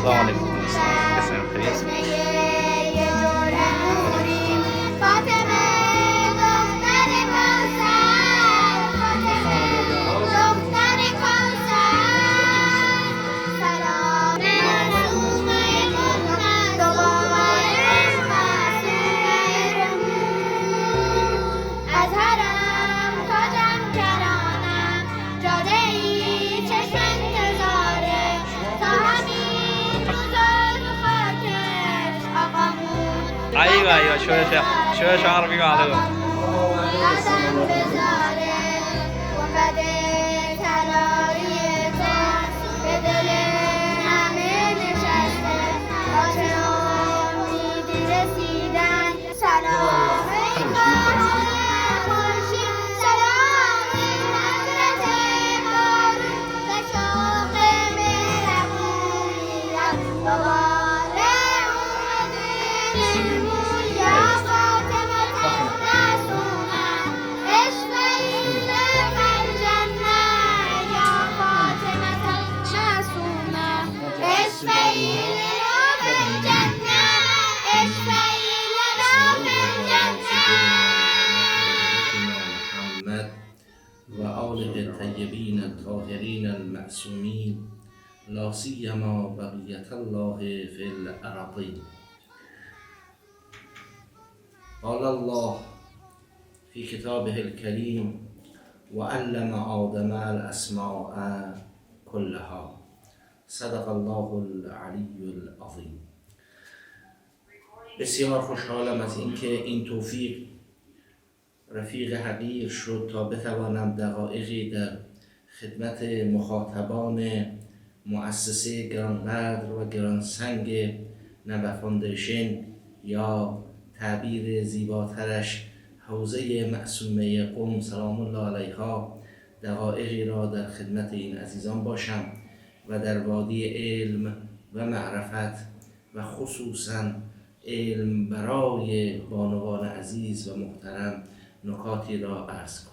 السلام عليكم. ايوه شويه عربي معلوم. وآله الطيبين الطاهرين المعصومين لا سيما بقية الله في الأراضين. قال الله في كتابه الكريم وعلم آدم الأسماء كلها. صدق الله العلی العظیم. بسیار خوشحالم از اینکه این توفیق رفیق حقیر شد تا بتوانم دقایقی در خدمت مخاطبان مؤسسه گرانقدر و گرانسنگ نبا فاندیشن یا تعبیر زیباترش حوزه معصومه قم سلام الله علیها دقایقی را در خدمت این عزیزان باشم و در وادی علم و معرفت و خصوصاً علم برای بانوان عزیز و محترم نکاتی را عرض کنم.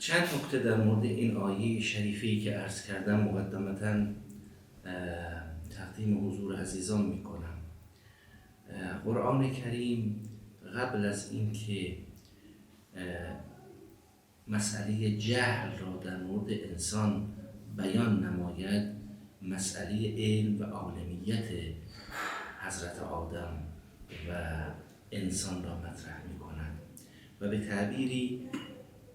چند نکته در مورد این آیه شریفی که عرض کردم مقدمتاً تقدیم حضور عزیزان می کنم. قرآن کریم قبل از اینکه مسئله جهل را در مورد انسان بیان نماید، مسئله علم و عالمیت حضرت آدم و انسان را مطرح می کند و به تعبیری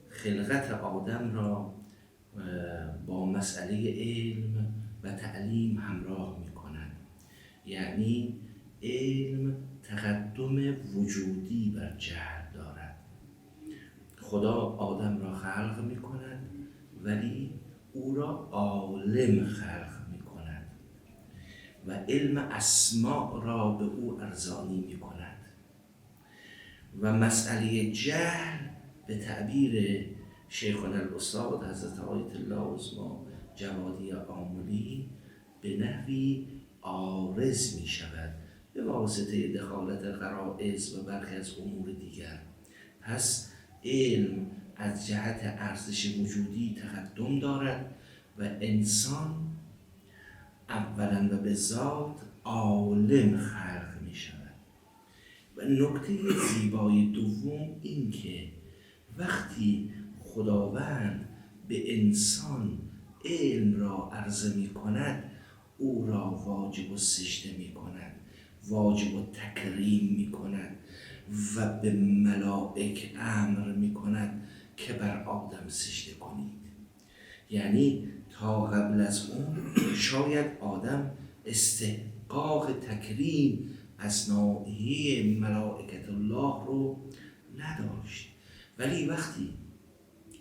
خلقت آدم را با مسئله علم و تعلیم همراه می کند. یعنی علم تقدم وجودی بر جهل دارد. خدا آدم را خلق می کند ولی او را عالم خلق می کند و علم اسماء را به او ارزانی می کند و مسئله جهل به تعبیر شیخنا الاستاد حضرت آیت الله عظمی جوادی آملی به نحوی عارض می شود به واسطه دخالت غرائز و برخی از امور دیگر. پس علم از جهت ارزش وجودی تقدم دارد و انسان اولا و به ذات عالم خلق می شود. و نکته زیبای دوم این که وقتی خداوند به انسان علم را عرضه می کند او را واجب السجده می کند، واجب التکریم می کند و به ملائک امر می کند که بر آدم سجده کنید. یعنی تا قبل از اون شاید آدم استحقاق تکریم از ناحیه ملائکت الله رو نداشت، ولی وقتی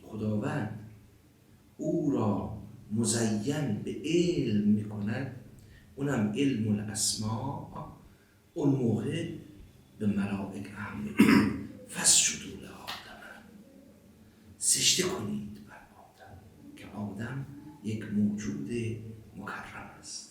خداوند او را مزین به علم می کند، اونم علم الاسماء، اون موقع به ملائک امر می کند فاسجدوا لآدم، سجده کنید بر آدم که آدم یک موجود مکرم است.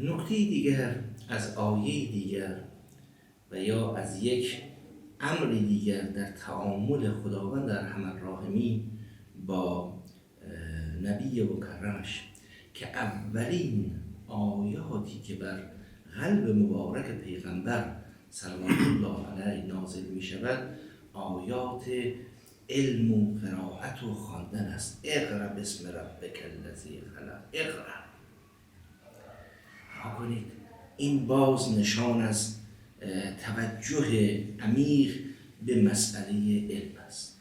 نکته دیگر از آیه دیگر و یا از یک امر دیگر در تعامل خداوند ارحم الراحمین با نبی مکرمش که اولین آیاتی که بر قلب مبارک پیغمبر صلوات الله علیه نازل می شود آیات علم و قرائت و خواندن است. اقرأ باسم ربک الذی خلق، اقرأ. کنید این باز نشان از توجه عمیق به مسئله علم است.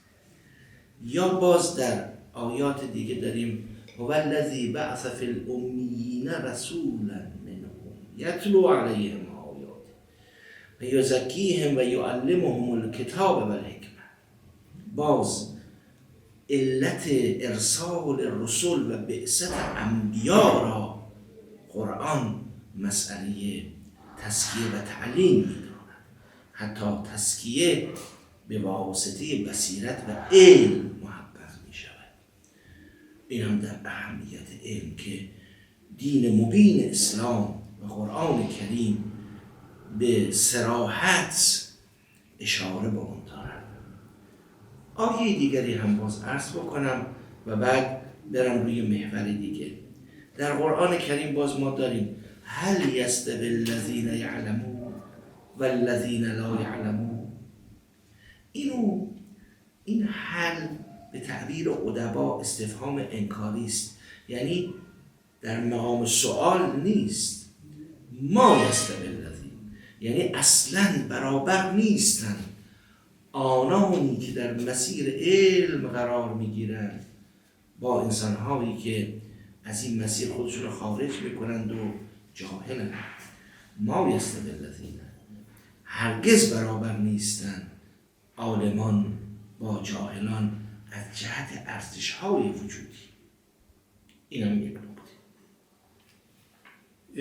یا باز در آیات دیگه داریم هو الذی بعث فی الامیین رسولا منهم یتلو علیهم آیاته و یزکیهم و یعلمهم الکتاب و الحکمه. باز علت ارسال رسول و بعثت انبیا را قرآن مسئله تزکیه و تعلیم می‌داند. حتی تزکیه به واسطه بصیرت و علم محقق می‌شود. این هم در اهمیت علم که دین مبین اسلام و قرآن کریم به صراحت اشاره به اون دارن. آیه دیگری هم باز عرض بکنم و بعد برم روی محور دیگه. در قرآن کریم باز ما داریم هل یستوی الذین یعلمون و الذین لا یعلمون. این حل به تعبیر ادبا استفهام انکاری است، یعنی در مقام سؤال نیست. ما یستوی الذین، یعنی اصلا برابر نیستن آنانی که در مسیر علم قرار میگیرند با انسانهایی که از این مسیر خودشون رو خارج میکنند و جاهلند. ما یستوی الذین، هرگز برابر نیستن عالمان با جاهلان از جهت ارزش‌های وجودی. اینم یک نکته.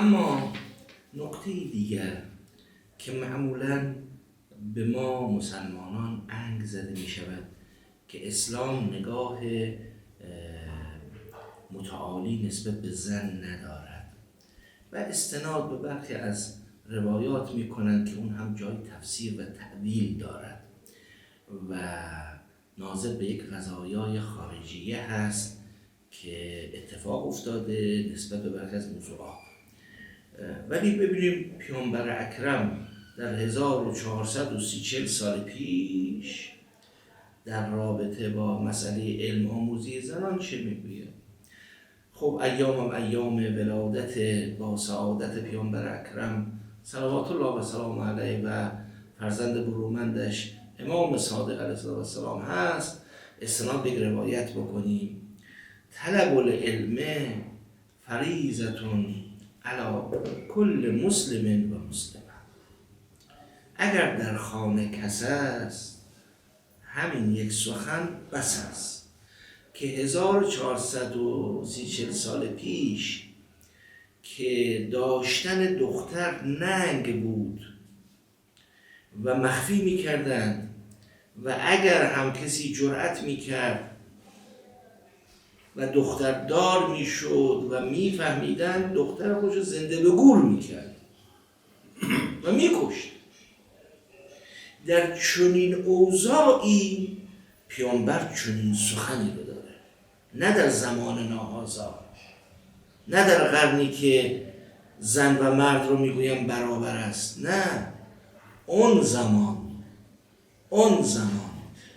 اما نکته دیگر که معمولاً به ما مسلمانان انگ زده می شود که اسلام نگاه متعالی نسبت به زن ندارد و استناد به برخی از روایات می کنند که اون هم جای تفسیر و تأویل دارد و ناظر به یک قضایای خارجیه هست که اتفاق افتاده نسبت به برخی از موضوعات. ولی ببینیم پیامبر اکرم در 1430 سال پیش در رابطه با مسئله علم آموزی زنان چه میگوید؟ خب ایام ولادت با سعادت پیامبر اکرم صلوات الله و سلام علیه و فرزند برومندش امام صادق علیه السلام هست. استناد به روایت بکنیم طلب العلم فریضة علی کل مسلم و مسلمه. اگر در خانه کس است همین یک سخن بس است که 1430 سال پیش که داشتن دختر ننگ بود و مخفی میکردند و اگر هم کسی جرأت میکرد و دختر دار میشد و میفهمیدن دختر خودشو زنده به گور میکرد و میکشت. در چنین اوضاعی پیامبر چنین سخنی رو داره، نه در زمان ناهازا، نه در قرنی که زن و مرد رو میگویم برابر است، نه اون زمان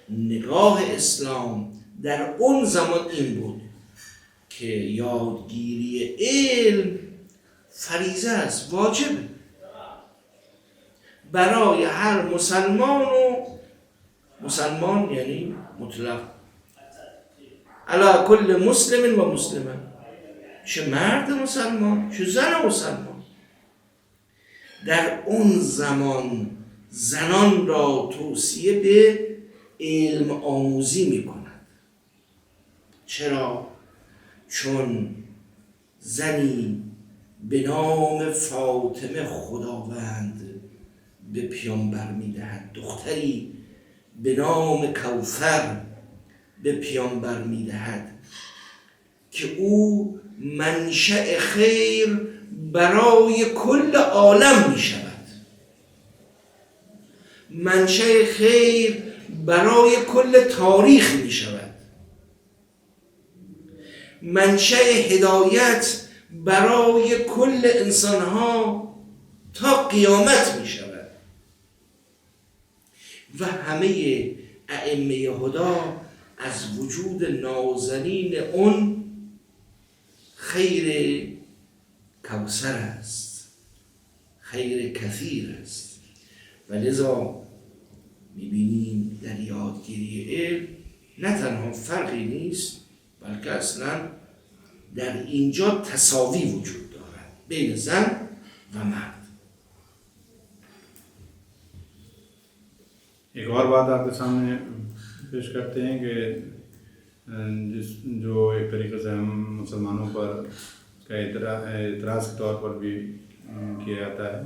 نگاه اسلام در اون زمان این بود که یادگیری علم فریضه است، واجبه برای هر مسلمان، و مسلمان یعنی مطلق، علی کل مسلم و مسلمه، چه مرد مسلمان چه زن مسلمان. در اون زمان زنان را توصیه به علم آموزی می کند. چرا؟ چون زنی به نام فاطمه خداوند به پیامبر می دهد، دختری به نام کوثر به پیامبر می دهد که او منشأ خیر برای کل عالم می شود، منشأ خیر برای کل تاریخ می شود، منشأ هدایت برای کل انسانها تا قیامت می شود. و همه ائمه هدا از وجود نازنین اون خیر کوثر است، خیر کثیر است. و لذا میبینیم در یادگیری علم نه تنها فرقی نیست، بلکه اصلا در اینجا تساوی وجود دارد بین زن و مرد. ایک اور بات آپ کے سامنے پیش کرتے ہیں کہ جو ایک طریقے سے ہم مسلمانوں پر کا اعتراض کے طور پر بھی کیا جاتا ہے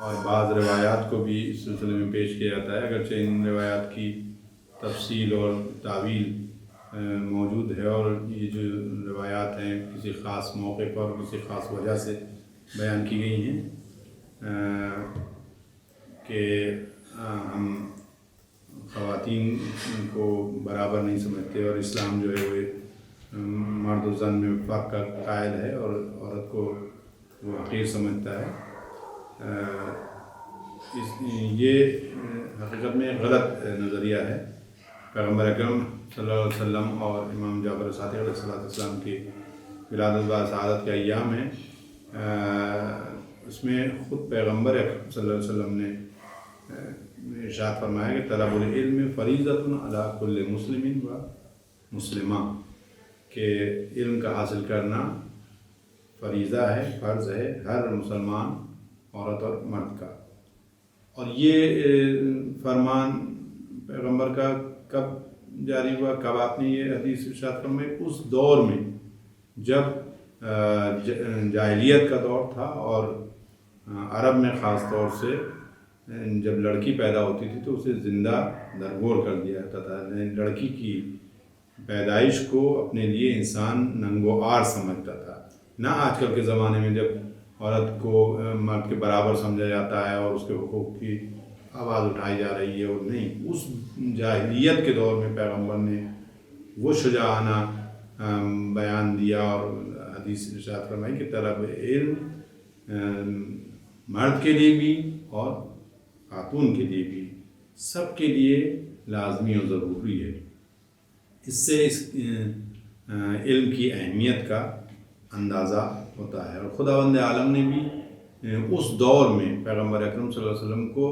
اور بعض روایات کو بھی اس سلسلے میں پیش کیا جاتا ہے، اگرچہ ان روایات کی تفصیل اور تعویل موجود ہے، اور یہ جو روایات ہیں کسی خاص موقع پر کسی خاص وجہ سے بیان کی گئی ہیں کہ ہم خواتین کو برابر نہیں سمجھتے، اور اسلام جو ہے وہ مرد و زن میں فرق کا قائل ہے اور عورت کو وہ حقیر سمجھتا ہے۔ یہ حقیقت میں غلط نظریہ ہے۔ پیغمبر اکرم صلی اللہ علیہ وسلم اور امام جعفر صادق علیہ السلام کی ولادت و شہادت کے ایام ہیں، اس میں خود پیغمبر اکرم صلی اللہ علیہ وسلم نے ارشاد فرمایا کہ طلب العلم فریضۃ علی کل مسلم و مسلمہ، کہ علم کا حاصل کرنا فریضہ ہے، فرض ہے ہر مسلمان عورت اور مرد کا۔ اور یہ فرمان پیغمبر کا کب جاری ہوا، کب آپ نے یہ حدیث ارشاد فرمائی؟ اس دور میں جب جاہلیت کا دور تھا، اور عرب میں خاص طور سے جب لڑکی پیدا ہوتی تھی تو اسے زندہ درگور کر دیا جاتا تھا۔ لڑکی کی پیدائش کو اپنے لیے انسان ننگ و عار سمجھتا تھا، نہ آج کل کے زمانے میں جب عورت کو مرد کے برابر سمجھا جاتا ہے اور اس کے حقوق کی آواز اٹھائی جا رہی ہے۔ اور نہیں، اس جاہلیت کے دور میں پیغمبر نے وہ شجاعانہ بیان دیا اور حدیث ارشاد فرمائی کہ طلب علم مرد کے لیے بھی اور خاتون کے لیے بھی، سب کے لیے لازمی اور ضروری ہے۔ اس سے اس علم کی اہمیت کا اندازہ ہوتا ہے۔ اور خداوند عالم نے بھی اس دور میں پیغمبر اکرم صلی اللہ علیہ وسلم کو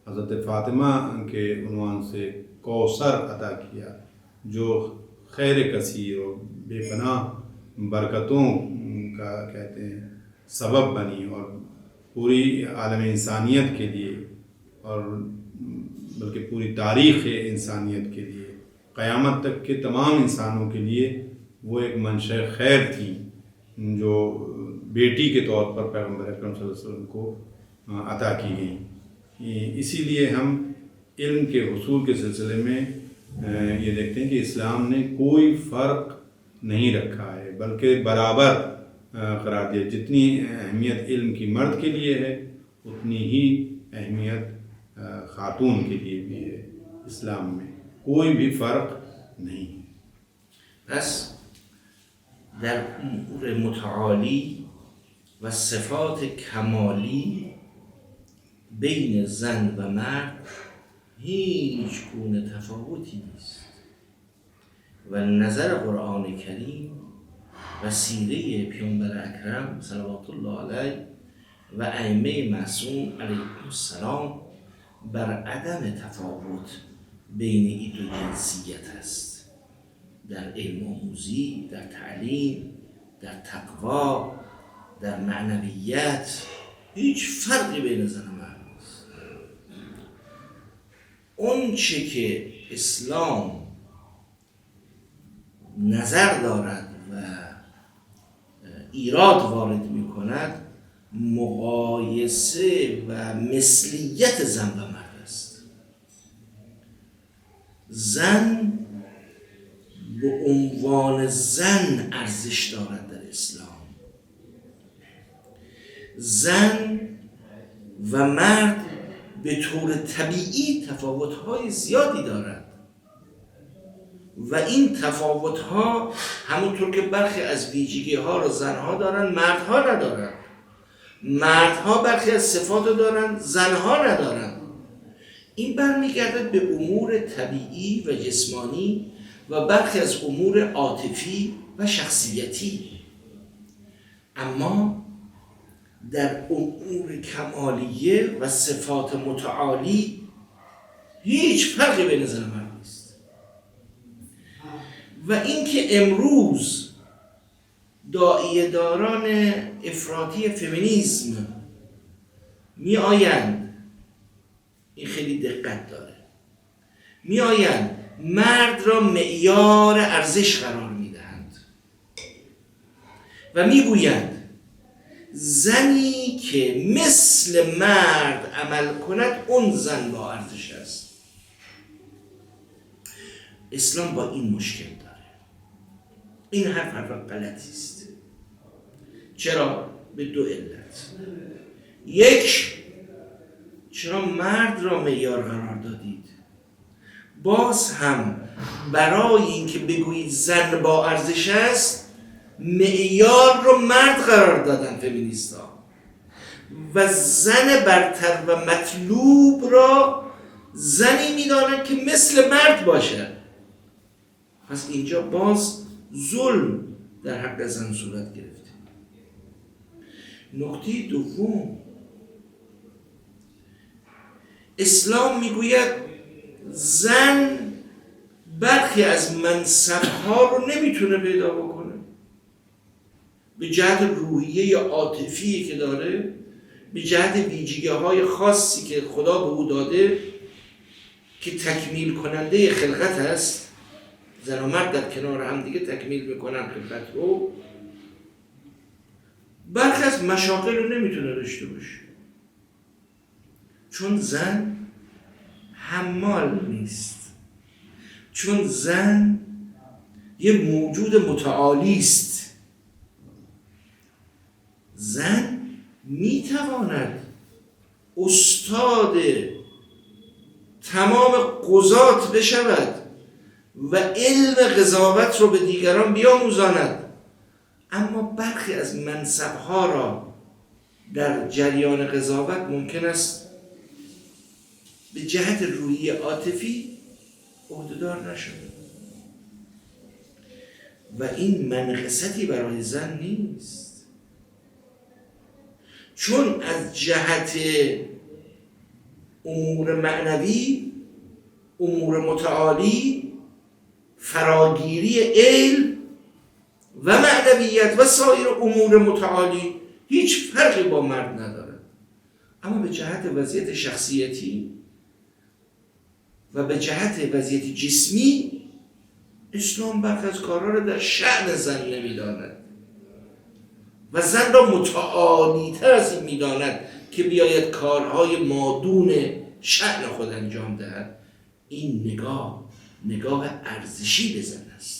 حضرت فاطمہ کے عنوان سے کوثر عطا کیا، جو خیر کثیر اور بے پناہ برکتوں کا کہتے ہیں سبب بنی، اور پوری عالم انسانیت کے لیے اور بلکہ پوری تاریخ انسانیت کے لیے، قیامت تک کے تمام انسانوں کے لیے وہ ایک منشأ خیر تھی، جو بیٹی کے طور پر پیغمبر اکرم صلی اللہ علیہ وسلم کو عطا کی گئی۔ اسی لیے ہم علم کے حصول کے سلسلے میں یہ دیکھتے ہیں کہ اسلام نے کوئی فرق نہیں رکھا ہے، بلکہ برابر قرار دیا۔ جتنی اہمیت علم کی مرد کے لیے ہے، اتنی ہی اہمیت خاتون کے لیے بھی ہے۔ اسلام میں کوئی بھی فرق نہیں ہے۔ پس در امور متعالی و صفات کمالی بین زن و مرد هیچ گونه تفاوتی نیست و نظر قرآن کریم و سیره پیامبر اکرم صلوات الله علیه و ائمه معصوم علیهم السلام بر عدم تفاوت بین این دو جنسیت است، در علم آموزی، در تعلیم، در تقوا، در معنویت. هیچ فرقی بین زن و مرد نیست. اون چه که اسلام نظر دارد و ایراد وارد می کند مقایسه و مثلیت زن و مرد است. زن به عنوان زن ارزش دارد در اسلام. زن و مرد به طور طبیعی تفاوت‌های زیادی دارند و این تفاوت‌ها همونطور که برخی از ویژگی‌ها را زنها دارند مردها ندارند، مردها برخی از صفات را دارند زنها ندارند. این برمیگردد به امور طبیعی و جسمانی و برخی از امور عاطفی و شخصیتی. اما در امور کمالیه و صفات متعالی هیچ فرقی بین زن و مرد نیست. و اینکه امروز داعیه داران افراطی فمینیسم می آیند، این خیلی دقت داره، می آیند مرد را معیار ارزش قرار می دهند و می گویند زنی که مثل مرد عمل کند اون زن با ارزش است. اسلام با این مشکل داره. این حرف غلطی است. چرا؟ به دو علت. یک، چرا مرد را معیار قرار دادید؟ باز هم برای اینکه بگویید زن با ارزش است معیار رو مرد قرار دادن فمینیستا و زن برتر و مطلوب را زنی میدانند که مثل مرد باشه. پس اینجا باز ظلم در حق زن صورت گرفته. نکته دوم، اسلام میگوید زن برخی از منصب‌ها رو نمیتونه پیدا بکنه به جهت روحیه عاطفی که داره، به جهت ویژگی‌های خاصی که خدا به او داده که تکمیل کننده خلقت است. زن و مرد در کنار هم دیگه تکمیل میکنن خلقت رو. برخی از مشاغل رو نمیتونه داشته باشه چون زن حمال نیست، چون زن یه موجود متعالی است. زن میتواند استاد تمام قضات بشود و علم قضاوت رو به دیگران بیاموزاند، اما برخی از منصب‌ها را در جریان قضاوت ممکن است به جهت روحی عاطفی عهده‌دار نشود و این منقصتی برای زن نیست، چون از جهت امور معنوی، امور متعالی، فراگیری علم و معنویت و سایر امور متعالی هیچ فرقی با مرد ندارد. اما به جهت وضعیت شخصیتی و به جهت وضعیت جسمی اسلام برخی از کارها را در شأن زن نمی‌داند و زن را متعالی‌تر از این می‌داند که بیاید کارهای مادون شأن خود انجام دهد. این نگاه ارزشی به زن است.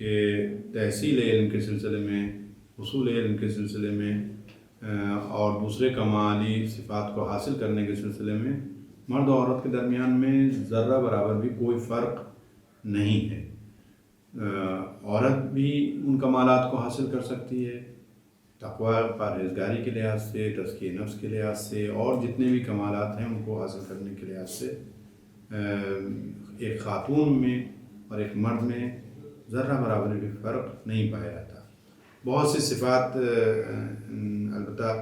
کہ تحصیل علم کے سلسلے میں، حصول علم کے سلسلے میں اور دوسرے کمالی صفات کو حاصل کرنے کے سلسلے میں مرد و عورت کے درمیان میں ذرہ برابر بھی کوئی فرق نہیں ہے۔ عورت بھی ان کمالات کو حاصل کر سکتی ہے، تقوی پرہیزگاری کے لحاظ سے، تزکیہ نفس کے لحاظ سے، اور جتنے بھی کمالات ہیں ان کو حاصل کرنے کے لحاظ سے ایک خاتون میں اور ایک مرد میں ذرہ برابر بھی فرق نہیں پایا جاتا۔ بہت سی صفات البتہ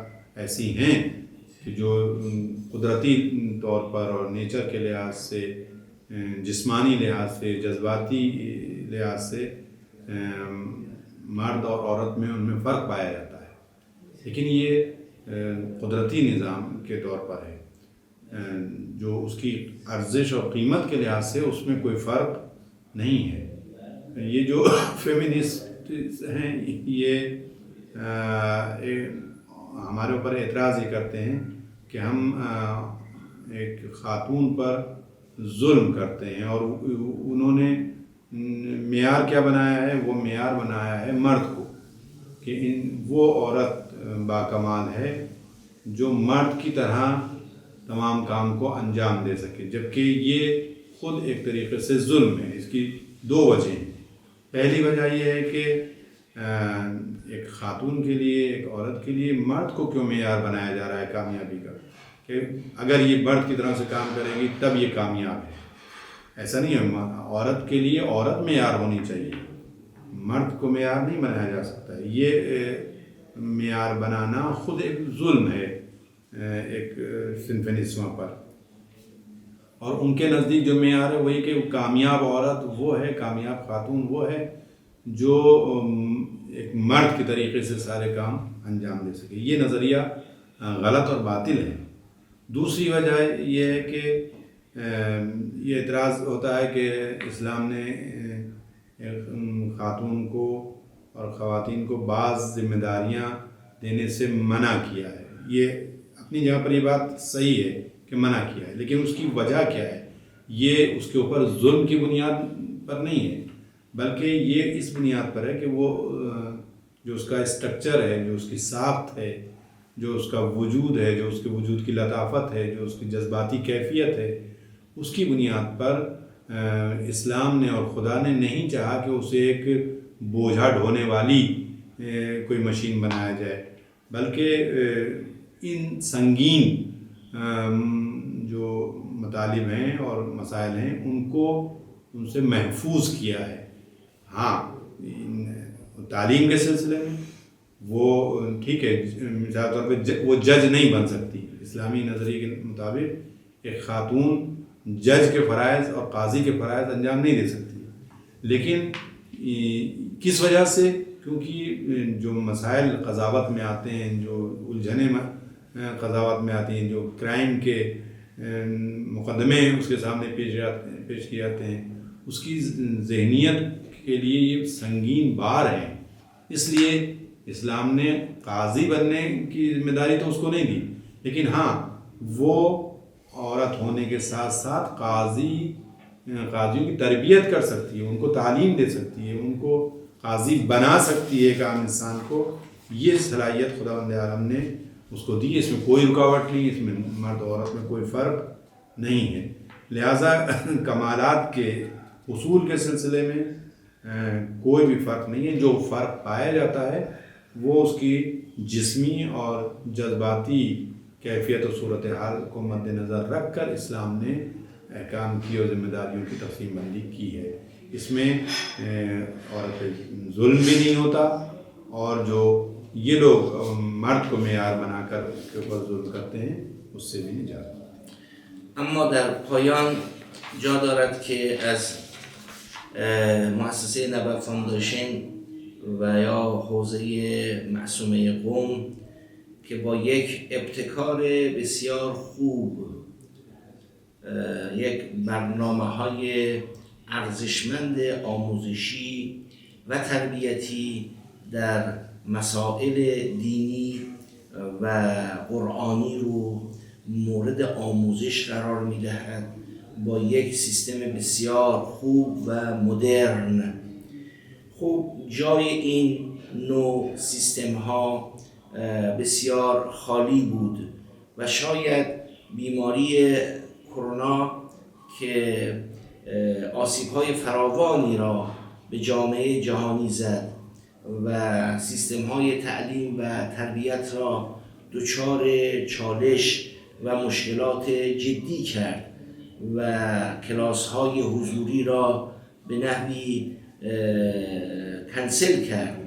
ایسی ہیں کہ جو قدرتی طور پر اور نیچر کے لحاظ سے، جسمانی لحاظ سے، جذباتی لحاظ سے مرد اور عورت میں ان میں فرق پایا جاتا ہے، لیکن یہ قدرتی نظام کے طور پر ہے۔ جو اس کی ارزش اور قیمت کے لحاظ سے اس میں کوئی فرق نہیں ہے۔ یہ جو فیمنسٹ ہیں یہ ہمارے اوپر اعتراض یہ کرتے ہیں کہ ہم ایک خاتون پر ظلم کرتے ہیں، اور انہوں نے معیار کیا بنایا ہے؟ وہ معیار بنایا ہے مرد کو، کہ وہ عورت باکمال ہے جو مرد کی طرح تمام کام کو انجام دے سکے، جبکہ یہ خود ایک طریقے سے ظلم ہے۔ اس کی دو وجہیں ہیں۔ پہلی وجہ یہ ہے کہ ایک خاتون کے لیے، ایک عورت کے لیے مرد کو کیوں معیار بنایا جا رہا ہے کامیابی کا، کہ اگر یہ مرد کی طرح سے کام کرے گی تب یہ کامیاب ہے۔ ایسا نہیں ہے، عورت کے لیے عورت معیار ہونی چاہیے، مرد کو معیار نہیں بنایا جا سکتا۔ یہ معیار بنانا خود ایک ظلم ہے ایک صنف نسواں پر، اور ان کے نزدیک جو معیار ہے وہی کہ کامیاب عورت وہ ہے، کامیاب خاتون وہ ہے جو ایک مرد کے طریقے سے سارے کام انجام دے سکے۔ یہ نظریہ غلط اور باطل ہے۔ دوسری وجہ یہ ہے کہ یہ اعتراض ہوتا ہے کہ اسلام نے خاتون کو اور خواتین کو بعض ذمہ داریاں دینے سے منع کیا ہے۔ یہ اپنی جگہ پر یہ بات صحیح ہے کہ منع کیا ہے، لیکن اس کی وجہ کیا ہے؟ یہ اس کے اوپر ظلم کی بنیاد پر نہیں ہے، بلکہ یہ اس بنیاد پر ہے کہ وہ جو اس کا اسٹرکچر ہے، جو اس کی ساخت ہے، جو اس کا وجود ہے، جو اس کے وجود کی لطافت ہے، جو اس کی جذباتی کیفیت ہے، اس کی بنیاد پر اسلام نے اور خدا نے نہیں چاہا کہ اسے ایک بوجھا ڈھونے والی کوئی مشین بنایا جائے، بلکہ ان سنگین جو مطالب ہیں اور مسائل ہیں ان سے محفوظ کیا ہے۔ ہاں، تعلیم کے سلسلے میں وہ ٹھیک ہے، مثال طور پہ وہ جج نہیں بن سکتی۔ اسلامی نظریے کے مطابق ایک خاتون جج کے فرائض اور قاضی کے فرائض انجام نہیں دے سکتی، لیکن کس وجہ سے؟ کیونکہ جو مسائل قضاوت میں آتے ہیں، جو الجھنیں قضاوت میں آتی ہیں، جو کرائم کے مقدمے اس کے سامنے پیش کیے جاتے ہیں، اس کی ذہنیت کے لیے یہ سنگین بار ہے۔ اس لیے اسلام نے قاضی بننے کی ذمہ داری تو اس کو نہیں دی، لیکن ہاں وہ عورت ہونے کے ساتھ ساتھ قاضیوں کی تربیت کر سکتی ہے، ان کو تعلیم دے سکتی ہے، ان کو قاضی بنا سکتی ہے ایک عام انسان کو۔ یہ صلاحیت خداوند عالم نے اس کو دی، اس میں کوئی رکاوٹ نہیں، اس میں مرد و عورت میں کوئی فرق نہیں ہے۔ لہٰذا کمالات کے حصول کے سلسلے میں کوئی بھی فرق نہیں ہے۔ جو فرق پایا جاتا ہے وہ اس کی جسمی اور جذباتی کیفیت و صورتحال کو مد نظر رکھ کر اسلام نے احکام کی اور ذمہ داریوں کی تقسیم بندی کی ہے۔ اس میں عورت پہ ظلم بھی نہیں ہوتا، اور جو یہ لوگ مرد کو معیار بنا کر اس کے اوپر ظلم کرتے ہیں اس سے بھی نجات۔ اما در پایان جا دارد که از مؤسسه نبع فاندیشن و یا حوزه معصومه قم که با یک ابتکار بسیار خوب یک برنامه‌های ارزشمند آموزشی و تربیتی در مسائل دینی و قرآنی رو مورد آموزش قرار می‌دهد، با یک سیستم بسیار خوب و مدرن خب جای این نوع سیستم ها بسیار خالی بود و شاید بیماری کرونا که آسیب های فراوانی را به جامعه جهانی زد و سیستم های تعلیم و تربیت را دچار چالش و مشکلات جدی کرد و کلاس های حضوری را به نحوی کنسل کرد.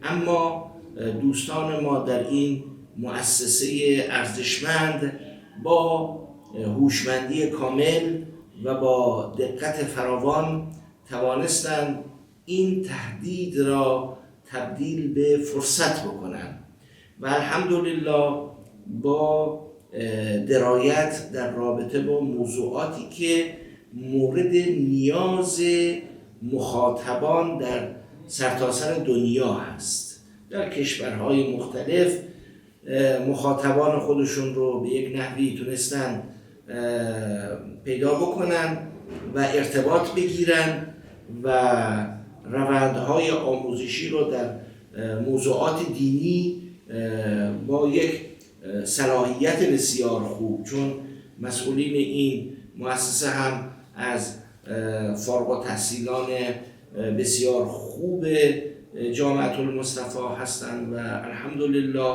اما دوستان ما در این مؤسسه ارزشمند با هوشمندی کامل و با دقت فراوان توانستند این تهدید را تبدیل به فرصت بکنند و الحمدلله با درایت در رابطه با موضوعاتی که مورد نیاز مخاطبان در سرتاسر دنیا هست. در کشورهای مختلف مخاطبان خودشون رو به یک نحوی تونستن پیدا بکنن و ارتباط بگیرن و روندهای آموزشی رو در موضوعات دینی با یک صلاحیت بسیار خوب، چون مسئولین این مؤسسه هم از فارغ التحصیلان بسیار خوب جامعة المصطفى هستند و الحمدلله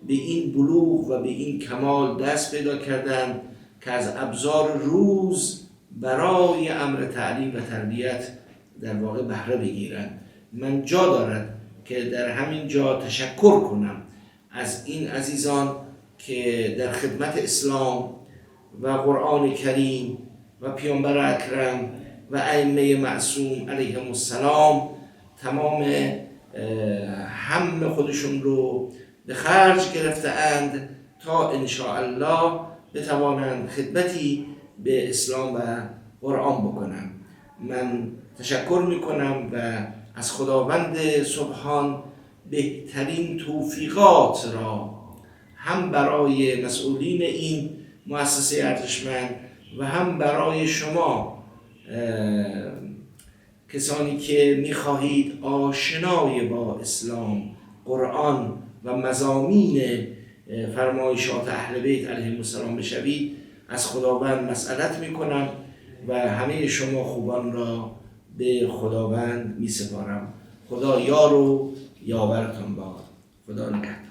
به این بلوغ و به این کمال دست پیدا کردند که از ابزار روز برای امر تعلیم و تربیت در واقع بهره بگیرند. من جا دارد که در همین جا تشکر کنم از این عزیزان که در خدمت اسلام و قرآن کریم و پیامبر اکرم و ائمه معصوم علیهم السلام تمام هم خودشون رو به خرج گرفته اند تا ان شاء الله بتوانند خدمتی به اسلام و قرآن بکنم. من تشکر میکنم و از خداوند سبحان بهترین توفیقات را هم برای مسئولین این مؤسسه ارزشمند و هم برای شما کسانی که میخواهید آشنای با اسلام، قرآن و مضامین فرمایشات اهل بیت علیهم السلام بشوید، از خداوند مسئلت میکنم و همه شما خوبان را به خداوند میسپارم. خدا یار و یاورتان باد. خدا نگهدار.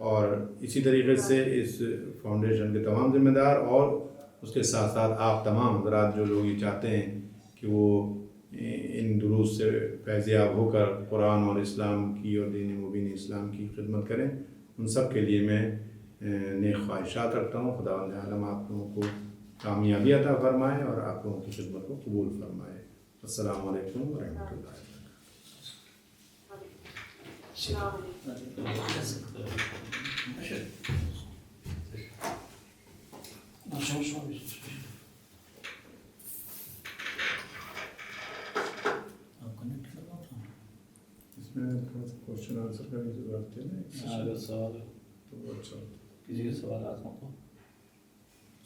اور اسی طریقے سے اس فاؤنڈیشن کے تمام ذمہ دار اور اس کے ساتھ ساتھ آپ تمام حضرات جو لوگ یہ چاہتے ہیں کہ وہ ان دروس سے فیض یاب ہو کر قرآن اور اسلام کی اور دین مبین اسلام کی خدمت کریں، ان سب کے لیے میں نیک خواہشات رکھتا ہوں۔ خداوند عالم آپ لوگوں کو کامیابی عطا فرمائے اور آپ لوگوں کی خدمت کو قبول فرمائے۔ السلام علیکم ورحمۃ اللہ۔ اس میں کوشچن آنسر کا بھی ضرورت ہے نا، اگر سوال تو اچھا کسی کے سوالات ہوں تو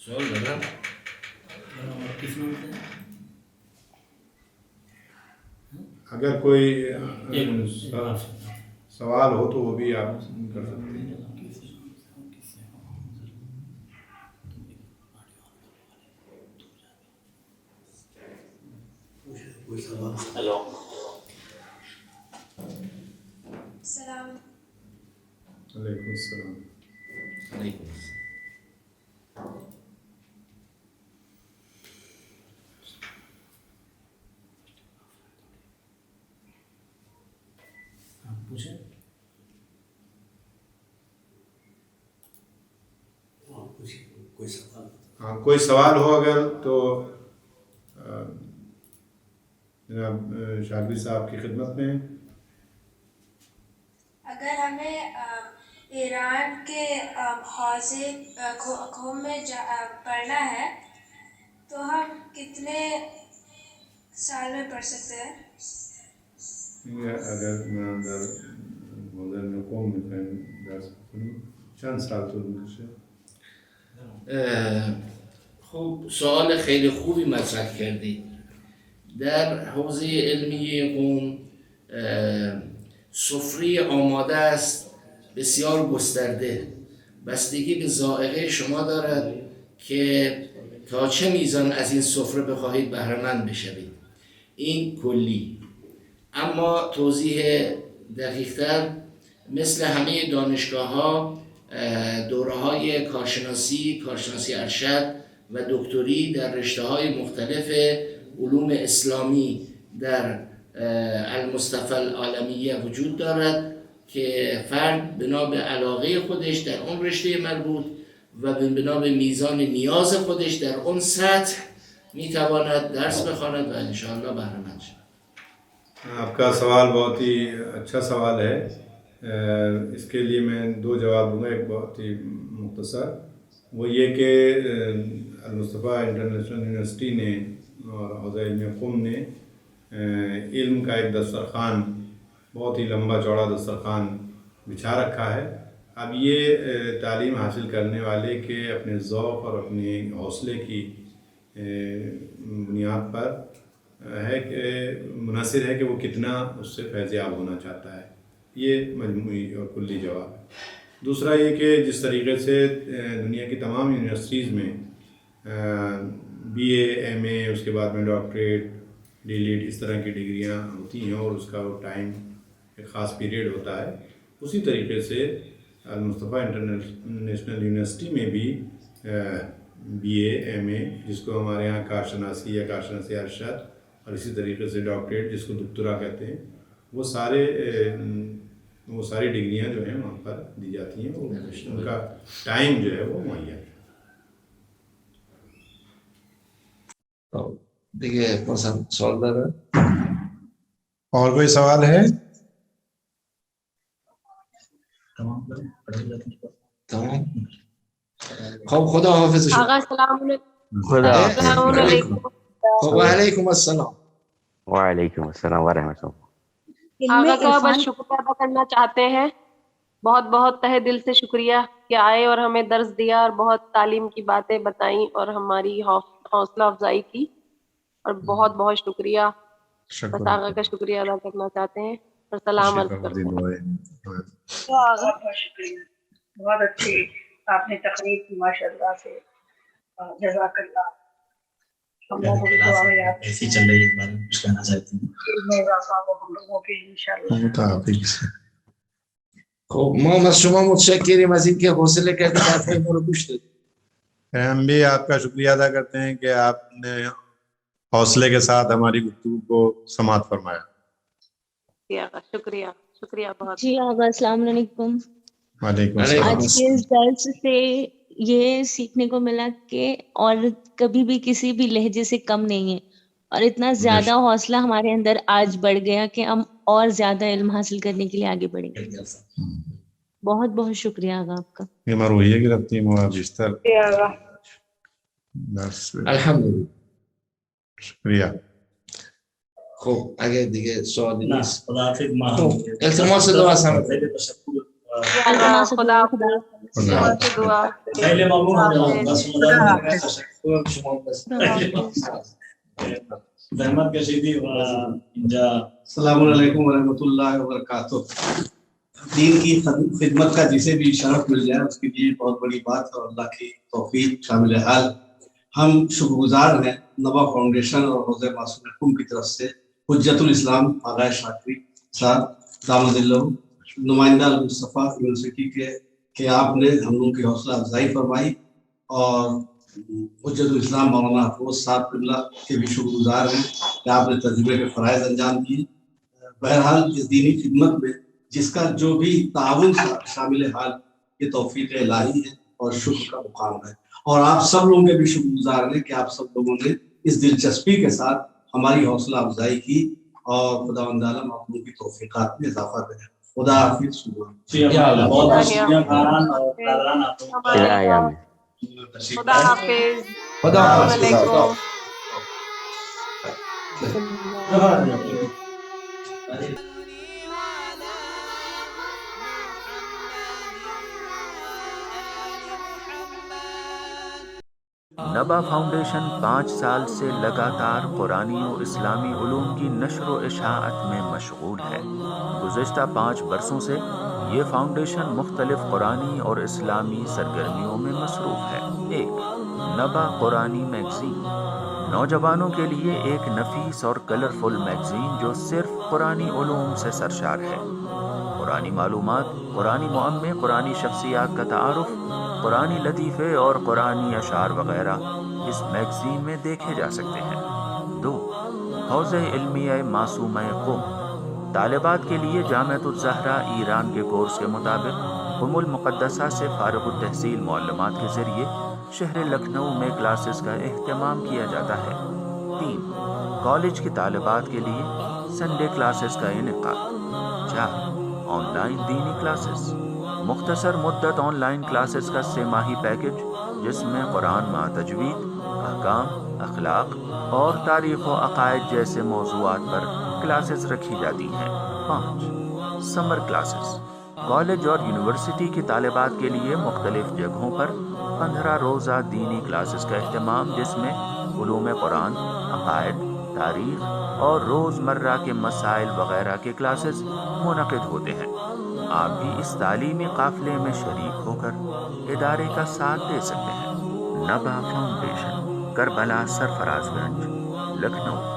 سوال لگا اگر کوئی سوال ہو تو وہ بھی آپ کر سکتے ہیں۔ ہیلو السلام علیکم السلام۔ علیکم السلام۔ ہاں کوئی سوال ہو اگر تو جناب شاگری صاحب کی خدمت میں۔ اگر ہمیں ایران کے حوضے قوم میں پڑھنا ہے تو ہم کتنے سال میں پڑھ سکتے ہیں؟ اگر در حوزه قوم میخوایم درس بخونیم چند سال طول میکشه؟ خب سوال خیلی خوبی مطرح کردید. در حوزه علمی قم سفره آماده است بسیار گسترده، بستگی به ذائقه شما دارد که تا چه میزان از این سفره بخواهید بهره‌مند بشوید. این کلی. اما توضیح دقیق‌تر، مثل همه دانشگاه‌ها دوره‌های کارشناسی ارشد و دکتری در رشته‌های مختلف علوم اسلامی در المصطفى العالمیه وجود دارد که فرد بنا به علاقه خودش در اون رشته مربوط و بنا به میزان نیاز خودش در اون سطح میتواند درس بخواند و انشاءالله بهره‌مند شود. آپ کا سوال بہت ہی اچھا سوال ہے، اس کے لیے میں دو جواب دوں گا، ایک بہت ہی مختصر، وہ یہ کہ المصطفیٰ انٹرنیشنل یونیورسٹی نے اور حوزہ علم قم نے علم کا ایک دسترخوان، بہت ہی لمبا چوڑا دسترخوان بچھا رکھا ہے۔ اب یہ تعلیم حاصل کرنے والے کے اپنے ذوق اور اپنے حوصلے کی بنیاد پر ہے کہ منحصر ہے کہ وہ کتنا اس سے فیض یاب ہونا چاہتا ہے۔ یہ مجموعی اور کلی جواب ہے۔ دوسرا یہ کہ جس طریقے سے دنیا کی تمام یونیورسٹیز میں بی اے، ایم اے، اس کے بعد میں ڈاکٹریٹ، ڈی لیٹ، اس طرح کی ڈگریاں ہوتی ہیں اور اس کا وہ ٹائم ایک خاص پیریڈ ہوتا ہے، اسی طریقے سے المصطفیٰ انٹرنیشنل یونیورسٹی میں بھی بی اے، ایم اے، جس کو ہمارے یہاں کارشناسی یا کارشناسی ارشد، اور اسی طریقے سے ڈاکٹریٹ جس کو دکتورا کہتے ہیں، وہ ساری ڈگریاں جو ہیں وہاں پر دی جاتی ہیں، ان کا ٹائم جو ہے وہ مہیا ہے۔ دیکھیے سوال دار اور کوئی سوال ہے؟ تمام. خب خدا حافظ شما. آقا السلام علیکم. خدا السلام علیکم. وعلیکم السلام. وعلیکم السلام ورحمۃ اللہ۔ آقا کا بس شکریہ ادا کرنا چاہتے ہیں، بہت بہت تہہ دل سے شکریہ کہ آئے اور ہمیں درس دیا اور بہت تعلیم کی باتیں بتائیں اور ہماری حوصلہ افزائی کی، اور بہت بہت شکریہ، بس آقا کا شکریہ ادا کرنا چاہتے ہیں اور سلام عرض کرتے ہیں۔ بہت بہت شکریہ، بہت اچھی آپ نے تقریر کی ماشاء اللہ سے، جزاک اللہ۔ ہم لوگوں کی دعا میں آپ ایسی چل رہی ہے، اس بارے میں کچھ کہنا چاہتی ہوں؟ علم میں اضافہ ہو ہم لوگوں کے انشاءاللہ۔ خب ما از شما متشکریم از اینکه حوصله کردید حرفای ما رو گوش دادید. ہم بھی آپ کا شکریہ ادا کرتے ہیں کہ آپ نے حوصلے کے ساتھ ہماری گفتگو کو سماعت فرمایا. شکریہ شکریہ بہت. جی آغا السلام علیکم. وعلیکم السلام. آج کے اس درس سے یہ سیکھنے کو ملا کہ عورت کبھی بھی کسی بھی لہجے سے کم نہیں ہے، اور اتنا زیادہ حوصلہ ہمارے اندر آج بڑھ گیا کہ ہم اور زیادہ علم حاصل کرنے کے لیے آگے بڑھیں گے. بہت بہت شکریہ آغا آپ کا. یہ مرویہ کی رفتی بیشتر الحمدلله. شکریہ. خب اگه دیگه سوالی نه نیست خداحافظ. ما التماس دعا سمت. خیلی تشکر. خدا دعا. خیلی ممنون. بس مدام تشکر شما بس. زحمت کشیدی و اینجا. السلام علیکم ورحمۃ اللہ وبرکاتہ. دین کی خدمت کا جسے بھی شرف مل جائے اس کے لیے بہت بڑی بات ہے، اور اللہ کی توفیق شامل حال. ہم شکر گزار ہیں نبا فاؤنڈیشن اور حوض معصوم محکوم کی طرف سے حجت الاسلام آغا شاکری صاحب دامد اللہ نمائندہ المصطفیٰ یونیورسٹی کے کہ آپ نے ہم لوگوں کی حوصلہ افزائی فرمائی، اور حجت الاسلام مولانا افروز صاحب قبلہ کے بھی شکر گزار ہیں کہ آپ نے تجربے کے فرائض انجام دیے. بہرحال اس دینی خدمت میں جس کا جو بھی تعاون شامل حال یہ توفیق الہی ہے اور شکر کا مقام ہے، اور آپ سب لوگوں کے بھی شکر گزار ہیں کہ آپ سب لوگوں نے اس دلچسپی کے ساتھ ہماری حوصلہ افزائی کی، اور خداوند عالم آپ لوگوں کی توفیقات میں اضافہ کرے. خدا حافظ. بہت بہت شکریہ خان اور برادران آپ لوگوں کا. خدا حافظ. خدا السلام علیکم. نبا فاؤنڈیشن 5 سال سے لگاتار قرآنی و اسلامی علوم کی نشر و اشاعت میں مشغول ہے. گزشتہ 5 برسوں سے یہ فاؤنڈیشن مختلف قرآنی اور اسلامی سرگرمیوں میں مصروف ہے. 1. نبا قرآنی میگزین، نوجوانوں کے لیے ایک نفیس اور کلرفل میگزین جو صرف قرآنی علوم سے سرشار ہے. قرآنی معلومات، قرآنی معمے، قرآنی شخصیات کا تعارف، قرآنی لطیفے اور قرآنی اشعار وغیرہ اس میگزین میں دیکھے جا سکتے ہیں. 2. حوض علمیہ معصومہ قم، طالبات کے لیے جامعۃ الزہرا ایران کے کورس کے مطابق قم المقدسہ سے فارغ التحصیل معلمات کے ذریعے شہر لکھنؤ میں کلاسز کا اہتمام کیا جاتا ہے. 3. کالج کی طالبات کے لیے سنڈے کلاسز کا انعقاد. 4. آن لائن دینی کلاسز، مختصر مدت آن لائن کلاسز کا 3 ماہی پیکج جس میں قرآن مع تجوید، احکام، اخلاق اور تاریخ و عقائد جیسے موضوعات پر کلاسز رکھی جاتی ہیں. 5. سمر کلاسز، کالج اور یونیورسٹی کی طالبات کے لیے مختلف جگہوں پر 15 روزہ دینی کلاسز کا اہتمام جس میں علوم قرآن، عقائد، تاریخ اور روزمرہ کے مسائل وغیرہ کے کلاسز منعقد ہوتے ہیں. آپ بھی اس تعلیمی قافلے میں شریک ہو کر ادارے کا ساتھ دے سکتے ہیں. نبا فاؤنڈیشن، کربلا سرفراز گنج، لکھنؤ.